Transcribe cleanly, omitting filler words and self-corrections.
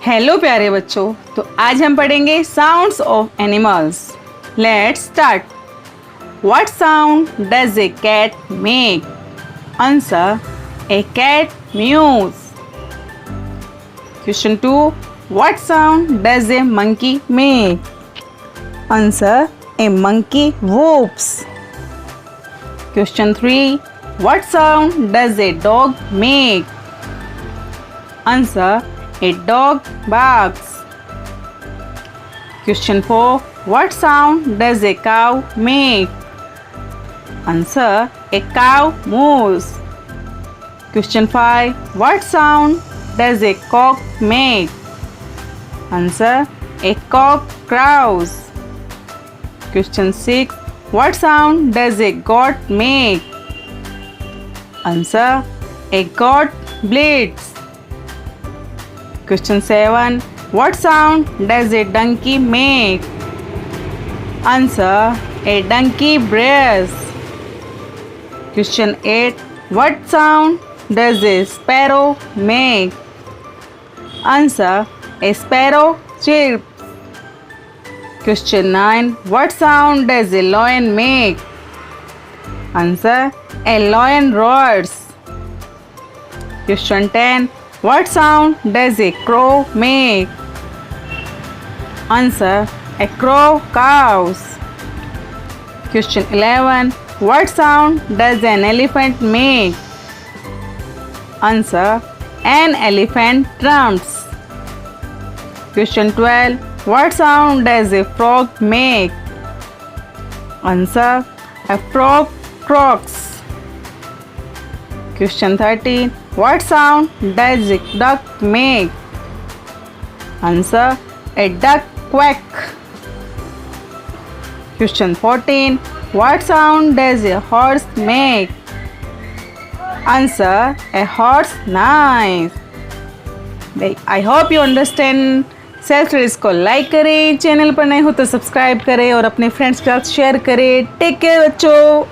Hello प्यारे बच्चों, तो आज हम पढ़ेंगे sounds of animals. Let's start. What sound does a cat make? Answer, a cat mews. Question 2, what sound does a monkey make? Answer, a monkey whoops. Question 3, what sound does a dog make? Answer, a dog barks. Question 4, what sound does a cow make? Answer, a cow moves. Question 5, what sound does a cock make? Answer, a cock crows. Question 6, what sound does a goat make? Answer, a goat bleats. Question 7, what sound does a donkey make? Answer, a donkey brayes. Question 8, what sound does a sparrow make? Answer, a sparrow chirps. Question 9, what sound does a lion make? Answer, a lion roars. Question 10, what sound does a crow make? Answer, a crow caws. Question 11, what sound does an elephant make? Answer, an elephant trumps. Question 12, what sound does a frog make? Answer, a frog croaks. Question 13, what sound does a duck make? Answer, a duck quack. Question 14, what sound does a horse make? Answer, a horse neighs. I hope you understand. Self studies को like करें, channel पर नए हो तो subscribe करें और अपने friends के साथ शेयर करें। टेक केयर बच्चों।